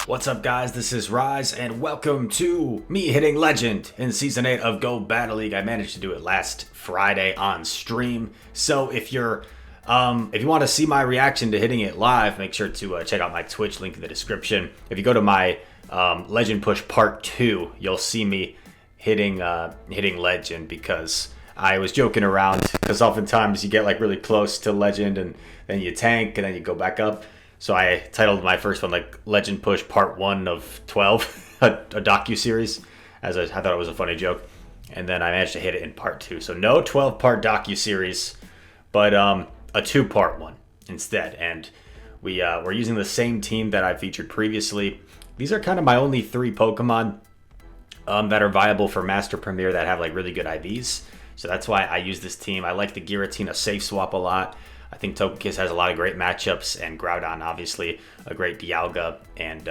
What's up, guys? This is Rise, and welcome to me hitting Legend in Season 8 of Go Battle League. I managed to do it last Friday on stream, so if you want to see my reaction to hitting it live, make sure to check out my Twitch, link in the description. If you go to my Legend Push Part 2, you'll see me hitting Legend, because I was joking around, because oftentimes you get like really close to Legend, and then you tank, and then you go back up. So I titled my first one like Legend Push Part 1 of 12, a docu-series, as I thought it was a funny joke. And then I managed to hit it in Part 2. So no 12-part docu-series, but a 2-part one instead. And we're using the same team that I featured previously. These are kind of my only 3 Pokemon that are viable for Master Premier that have like really good IVs. So that's why I use this team. I like the Giratina safe swap a lot. I think Togekiss has a lot of great matchups, and Groudon, obviously, a great Dialga and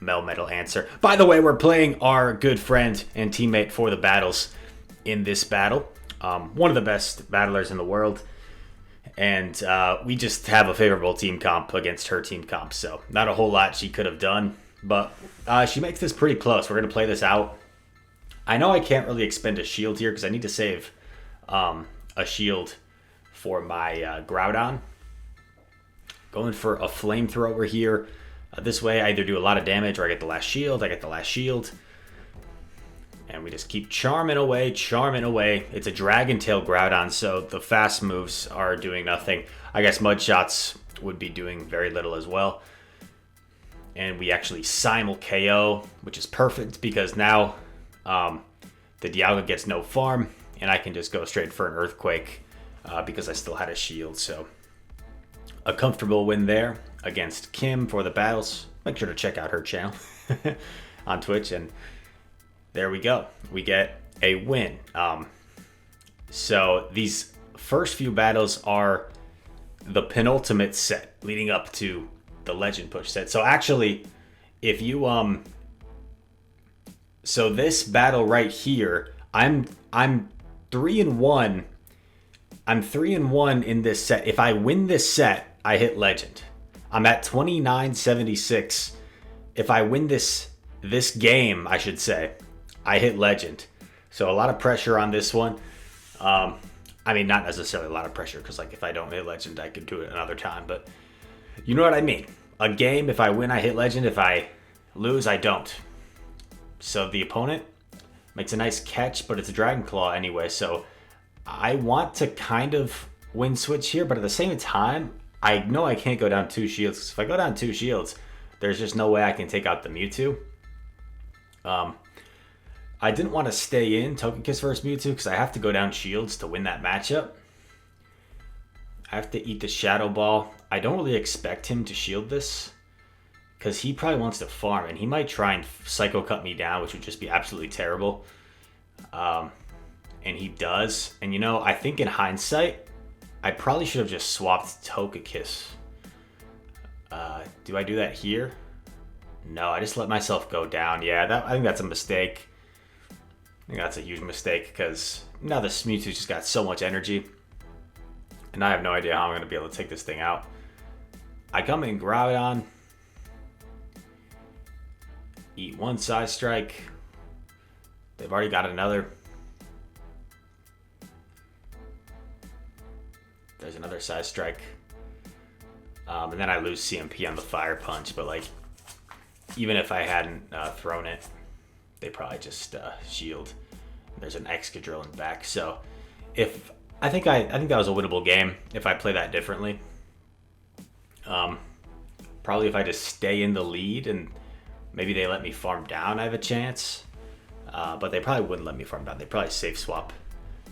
Melmetal answer. By the way, we're playing our good friend and teammate for the battles in this battle. One of the best battlers in the world. And we just have a favorable team comp against her team comp, so not a whole lot she could have done. But she makes this pretty close. We're going to play this out. I know I can't really expend a shield here because I need to save a shield for my Groudon. Going for a flamethrower here. This way I either do a lot of damage or I get the last shield. I get the last shield. And we just keep charming away, charming away. It's a Dragon Tail Groudon, so the fast moves are doing nothing. I guess Mud Shots would be doing very little as well. And we actually simul KO, which is perfect because now the Dialga gets no farm, and I can just go straight for an Earthquake. Because I still had a shield, so a comfortable win there against Kim for the battles. Make sure to check out her channel on Twitch, and there we go. We get a win. So these first few battles are the penultimate set leading up to the Legend Push set. So actually, if you so this battle right here, I'm 3-1. I'm 3-1 in this set. If I win this set, I hit Legend. I'm at 2976. If I win this game, I should say, I hit Legend. So a lot of pressure on this one. I mean, not necessarily a lot of pressure, because like if I don't hit Legend, I could do it another time. But you know what I mean. A game, if I win, I hit Legend. If I lose, I don't. So the opponent makes a nice catch, but it's a Dragon Claw anyway, so I want to kind of win switch here, but at the same time, I know I can't go down 2 shields. Because if I go down 2 shields, there's just no way I can take out the Mewtwo. I didn't want to stay in Togekiss versus Mewtwo because I have to go down shields to win that matchup. I have to eat the Shadow Ball. I don't really expect him to shield this because he probably wants to farm, and he might try and Psycho Cut me down, which would just be absolutely terrible. And he does. And you know, I think in hindsight, I probably should have just swapped Togekiss. Do I do that here? No, I just let myself go down. Yeah, I think that's a mistake. I think that's a huge mistake because now this Mewtwo's just got so much energy. And I have no idea how I'm going to be able to take this thing out. I come in Groudon. Eat 1 Side Strike. They've already got another. There's another Side Strike. And then I lose CMP on the Fire Punch. But like, even if I hadn't thrown it, they probably just shield. There's an Excadrill in back. So if I think that was a winnable game if I play that differently. Probably if I just stay in the lead and maybe they let me farm down, I have a chance. But they probably wouldn't let me farm down. They'd probably safe swap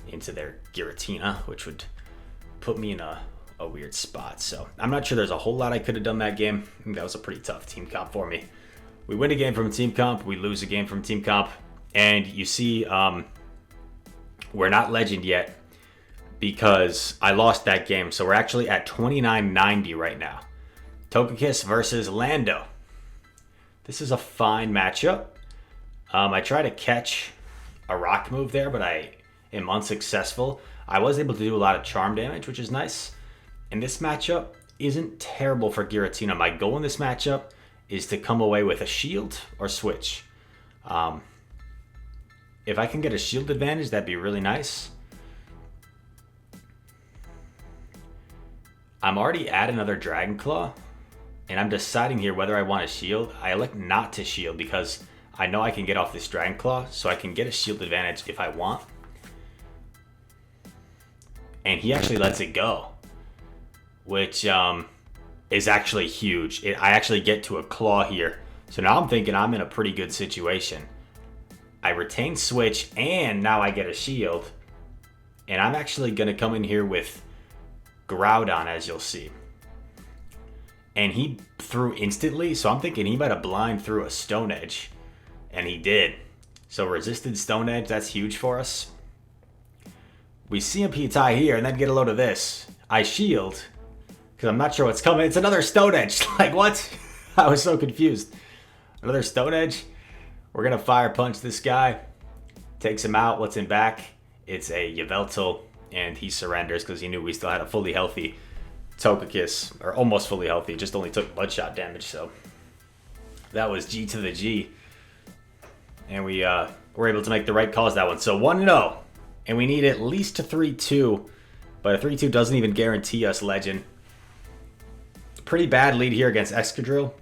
into their Giratina, which would put me in a weird spot. So I'm not sure there's a whole lot I could have done that game. I think that was a pretty tough team comp for me. We win a game from team comp, we lose a game from team comp, and you see we're not Legend yet because I lost that game. So we're actually at 2990 right now. Togekiss versus Lando. This is a fine matchup. I try to catch a rock move there, but I am unsuccessful. I was able to do a lot of charm damage, which is nice. And this matchup isn't terrible for Giratina. My goal in this matchup is to come away with a shield or switch. If I can get a shield advantage, that'd be really nice. I'm already at another Dragon Claw, and I'm deciding here whether I want a shield. I elect not to shield because I know I can get off this Dragon Claw, so I can get a shield advantage if I want. And he actually lets it go, which is actually huge. I actually get to a claw here. So now I'm thinking I'm in a pretty good situation. I retain switch, and now I get a shield. And I'm actually going to come in here with Groudon, as you'll see. And he threw instantly, so I'm thinking he might have blind through a Stone Edge. And he did. So resisted Stone Edge, that's huge for us. We CMP tie here, and then get a load of this. I shield, because I'm not sure what's coming. It's another Stone Edge. Like, what? I was so confused. Another Stone Edge? We're going to Fire Punch this guy. Takes him out. What's in back? It's a Yveltal, and he surrenders because he knew we still had a fully healthy Togekiss, or almost fully healthy. Just only took Bloodshot damage, so that was G to the G. And we were able to make the right calls that one. So 1-0, and we need at least a 3-2, but a 3-2 doesn't even guarantee us Legend. Pretty bad lead here against Excadrill.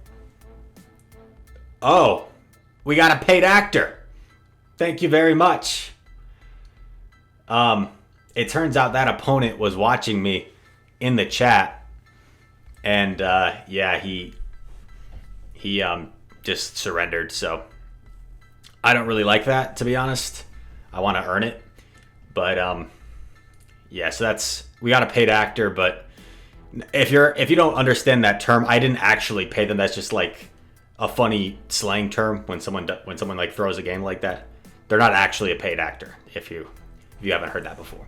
Oh, we got a paid actor. Thank you very much. It turns out that opponent was watching me in the chat, and yeah, he just surrendered. So I don't really like that, to be honest. I want to earn it, but yeah. So we got a paid actor, but if you don't understand that term, I didn't actually pay them. That's just like a funny slang term when someone like throws a game like that. They're not actually a paid actor. If you haven't heard that before,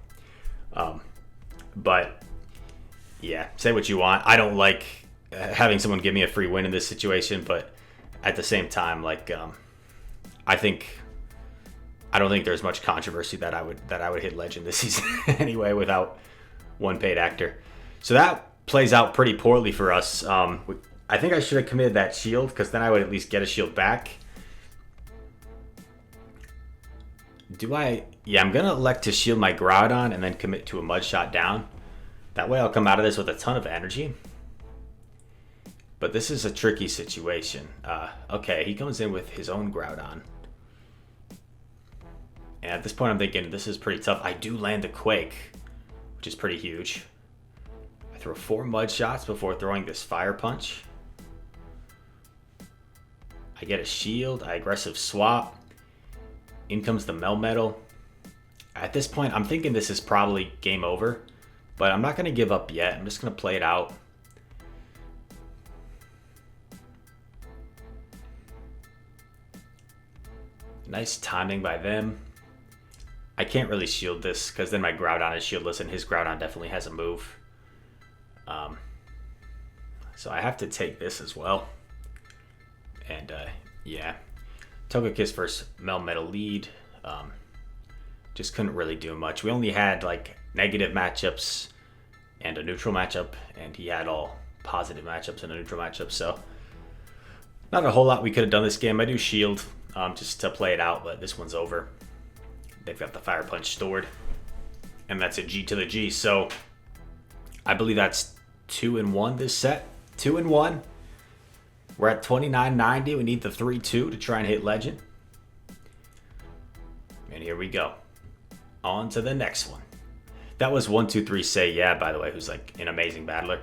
but yeah, say what you want. I don't like having someone give me a free win in this situation, but at the same time, like I don't think there's much controversy that I would hit Legend this season anyway without one paid actor. So that plays out pretty poorly for us. I think I should have committed that shield because then I would at least get a shield back. Do I? Yeah, I'm going to elect to shield my Groudon and then commit to a Mud Shot down. That way I'll come out of this with a ton of energy. But this is a tricky situation. Okay, he comes in with his own Groudon. And at this point I'm thinking this is pretty tough. I do land the Quake, which is pretty huge. I throw 4 Mud Shots before throwing this Fire Punch. I get a shield. I aggressive swap. In comes the Melmetal. At this point, I'm thinking this is probably game over, but I'm not going to give up yet. I'm just going to play it out. Nice timing by them. I can't really shield this because then my Groudon is shieldless and his Groudon definitely has a move. So I have to take this as well. And yeah, Togekiss versus Melmetal lead. Just couldn't really do much. We only had like negative matchups and a neutral matchup, and he had all positive matchups and a neutral matchup. So not a whole lot we could have done this game. I do shield just to play it out, but this one's over. They've got the Fire Punch stored, and that's a G to the G. So I believe that's 2-1 this set. 2-1. We're at 29.90. We need the 3-2 to try and hit Legend. And here we go. On to the next one. That was 1-2-3 Say Yeah, by the way, who's like an amazing battler.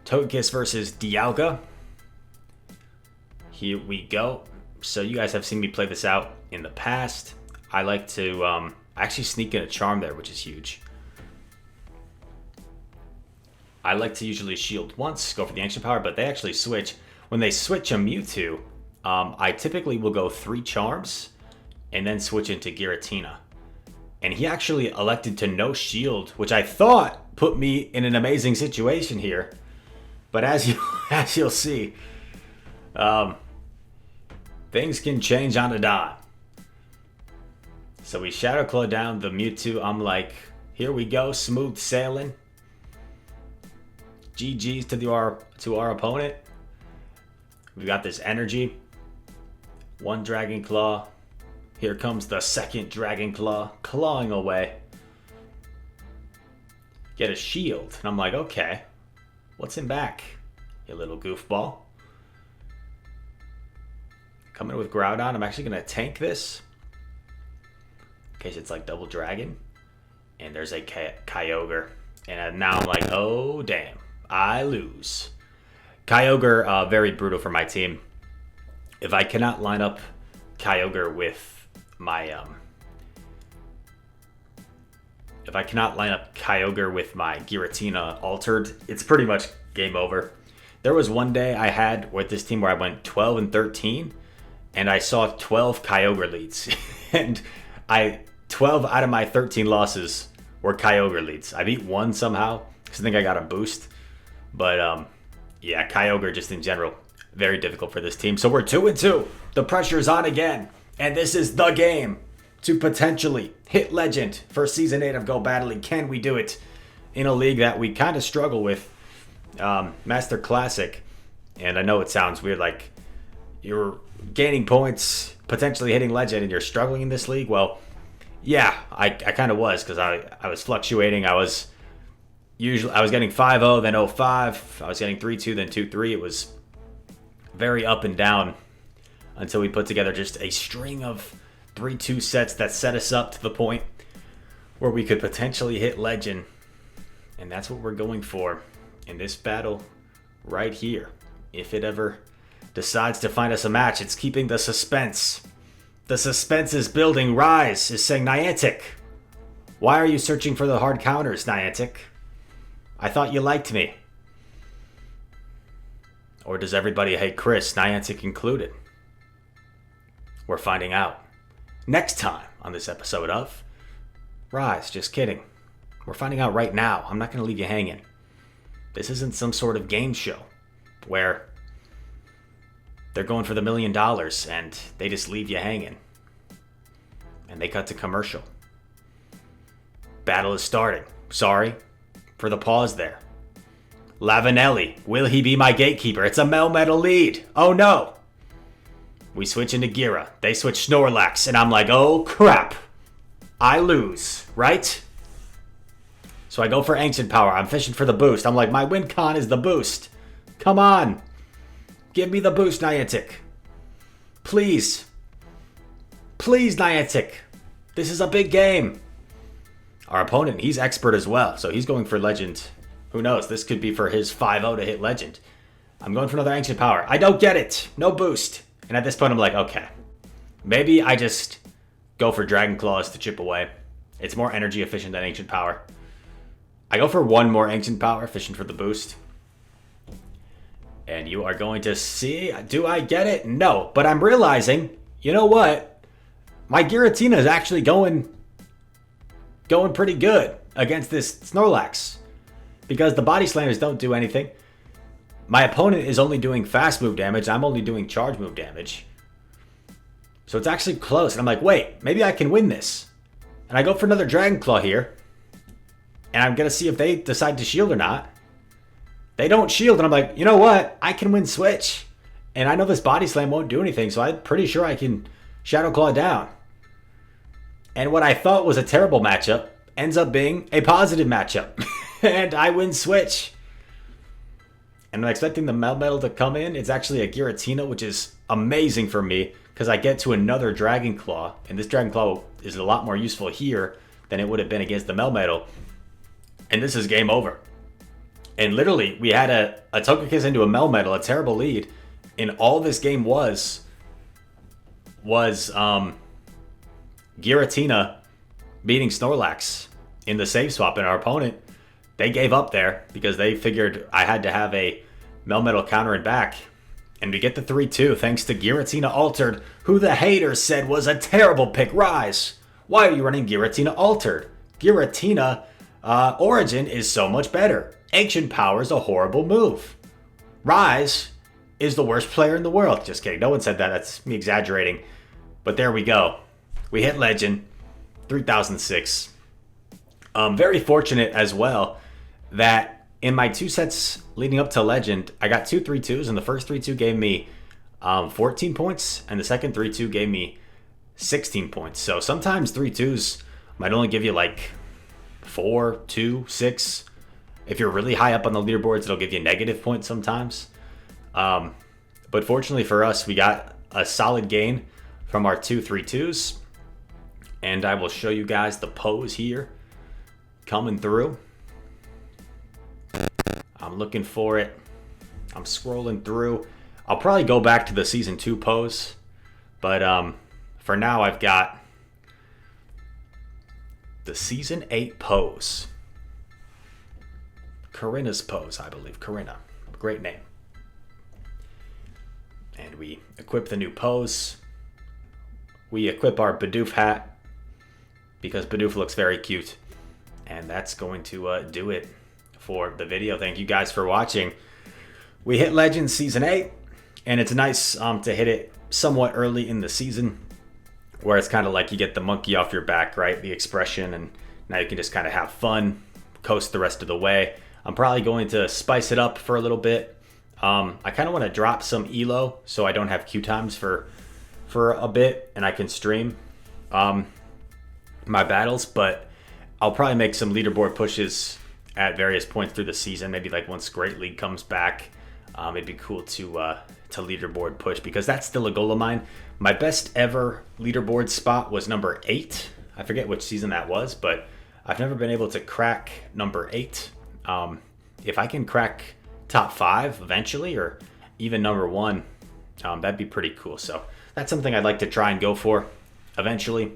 Togekiss versus Dialga. Here we go. So you guys have seen me play this out in the past. I like to actually sneak in a Charm there, which is huge. I like to usually shield once, go for the Ancient Power, but they actually switch. When they switch a Mewtwo, I typically will go 3 Charms and then switch into Giratina. And he actually elected to no shield, which I thought put me in an amazing situation here. But as you'll see, things can change on a dime. So we Shadow Claw down the Mewtwo. I'm like, here we go, smooth sailing. GG's to our opponent. We've got this energy. One Dragon Claw. Here comes the second Dragon Claw, clawing away. Get a shield. And I'm like, okay, what's in back, you little goofball? Coming with Groudon. I'm actually going to tank this in case it's like double dragon. And there's a Kyogre. And now I'm like, oh, damn. I lose. Kyogre, very brutal for my team. If I cannot line up Kyogre with my... if I cannot line up Kyogre with my Giratina altered, it's pretty much game over. There was one day I had with this team where I went 12 and 13. And I saw 12 Kyogre leads. And 12 out of my 13 losses were Kyogre leads. I beat one somehow because I think I got a boost. But yeah, Kyogre just in general, very difficult for this team. So we're 2-2. The pressure's on again. And this is the game to potentially hit Legend for Season 8 of Go Battle League. Can we do it in a league that we kind of struggle with? Master Classic. And I know it sounds weird, like you're gaining points, potentially hitting Legend, and you're struggling in this league. Well, yeah, I kind of was, because I was fluctuating. I was getting 5-0, then 0-5. I was getting 3-2, then 2-3. It was very up and down until we put together just a string of 3-2 sets that set us up to the point where we could potentially hit Legend. And that's what we're going for in this battle right here. If it ever decides to find us a match, it's keeping the suspense. The suspense is building. Rise is saying, Niantic, why are you searching for the hard counters, Niantic? I thought you liked me. Or does everybody hate Chris, Niantic included? We're finding out next time on this episode of Rise. Just kidding. We're finding out right now. I'm not going to leave you hanging. This isn't some sort of game show where they're going for the $1 million and they just leave you hanging. And they cut to commercial. Battle is starting. Sorry for the pause there. Lavanelli, will he be my gatekeeper? It's a Melmetal lead. Oh no. We switch into Gira. They switch Snorlax. And I'm like, oh crap. I lose, right? So I go for Ancient Power. I'm fishing for the boost. I'm like, my win con is the boost. Come on. Give me the boost, Niantic. Please. Please, Niantic. This is a big game. Our opponent, he's expert as well. So he's going for Legend. Who knows? This could be for his 5-0 to hit Legend. I'm going for another Ancient Power. I don't get it. No boost. And at this point, I'm like, okay. Maybe I just go for Dragon Claws to chip away. It's more energy efficient than Ancient Power. I go for one more Ancient Power, fishing for the boost. And you are going to see, do I get it? No, but I'm realizing, you know what? My Giratina is actually going pretty good against this Snorlax. Because the Body Slammers don't do anything. My opponent is only doing fast move damage. I'm only doing charge move damage. So it's actually close. And I'm like, wait, maybe I can win this. And I go for another Dragon Claw here. And I'm going to see if they decide to shield or not. They don't shield, and I'm like, you know what? I can win Switch. And I know this Body Slam won't do anything, so I'm pretty sure I can Shadow Claw down. And what I thought was a terrible matchup ends up being a positive matchup. And I win Switch. And I'm expecting the Melmetal to come in. It's actually a Giratina, which is amazing for me, because I get to another Dragon Claw. And this Dragon Claw is a lot more useful here than it would have been against the Melmetal. And this is game over. And literally, we had a Togekiss into a Melmetal, a terrible lead. And all this game was Giratina beating Snorlax in the save swap. And our opponent, they gave up there because they figured I had to have a Melmetal counter it back. And we get the 3-2 thanks to Giratina Altered, who the haters said was a terrible pick. Rise, why are you running Giratina Altered? Giratina Origin is so much better. Ancient Power is a horrible move. Rise is the worst player in the world. Just kidding. No one said that. That's me exaggerating. But there we go. We hit Legend. 3006. Very fortunate as well that in my 2 sets leading up to Legend, I got 2 3-2s, and the first 3-2 gave me 14 points, and the second 3-2 gave me 16 points. So sometimes 3-2s might only give you like 4, 2, 6. If you're really high up on the leaderboards, it'll give you negative points sometimes. But fortunately for us, we got a solid gain from our 2 3-2s. And I will show you guys the pose here coming through. I'm looking for it. I'm scrolling through. I'll probably go back to the Season 2 pose. But for now, I've got the Season 8 pose. Corinna's pose, I believe. Corinna. Great name. And we equip the new pose. We equip our Bidoof hat because Bidoof looks very cute. And that's going to do it for the video. Thank you guys for watching. We hit Legends Season 8, and it's nice to hit it somewhat early in the season, where it's kind of like you get the monkey off your back, right? The expression, and now you can just kind of have fun, coast the rest of the way. I'm probably going to spice it up for a little bit. I kind of want to drop some elo so I don't have queue times for a bit, and I can stream my battles, but I'll probably make some leaderboard pushes at various points through the season. Maybe like once Great League comes back, it'd be cool to leaderboard push, because that's still a goal of mine. My best ever leaderboard spot was number 8. I forget which season that was, but I've never been able to crack number 8. If I can crack top 5 eventually, or even number 1, that'd be pretty cool. So that's something I'd like to try and go for eventually.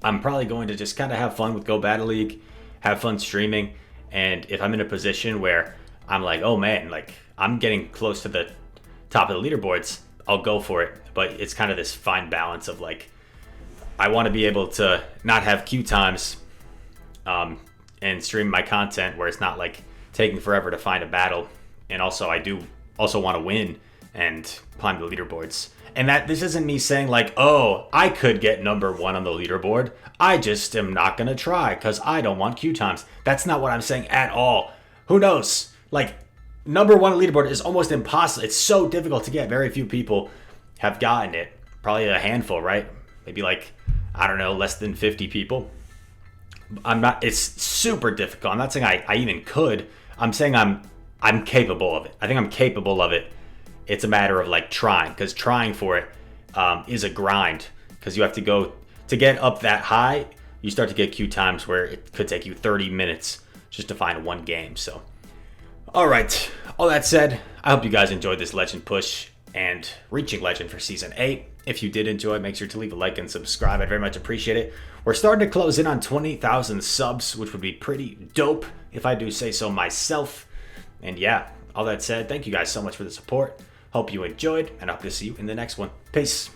I'm probably going to just kind of have fun with Go Battle League, have fun streaming, and if I'm in a position where I'm like, oh man, like I'm getting close to the top of the leaderboards, I'll go for it. But it's kind of this fine balance of like, I want to be able to not have queue times and stream my content where it's not like taking forever to find a battle. And also I do also want to win and climb the leaderboards. And that this isn't me saying like, oh, I could get number 1 on the leaderboard. I just am not going to try because I don't want queue times. That's not what I'm saying at all. Who knows? Like, number 1 on the leaderboard is almost impossible. It's so difficult to get. Very few people have gotten it. Probably a handful, right? Maybe like, I don't know, less than 50 people. It's super difficult. I'm not saying I even could. I'm saying I'm capable of it. I think I'm capable of it. It's a matter of like trying, because trying for it is a grind, because you have to go to get up that high. You start to get queue times where it could take you 30 minutes just to find one game. So, all right. All that said, I hope you guys enjoyed this Legend push and reaching Legend for Season 8. If you did enjoy, make sure to leave a like and subscribe. I'd very much appreciate it. We're starting to close in on 20,000 subs, which would be pretty dope if I do say so myself. And yeah, all that said, thank you guys so much for the support. Hope you enjoyed, and I hope to see you in the next one. Peace.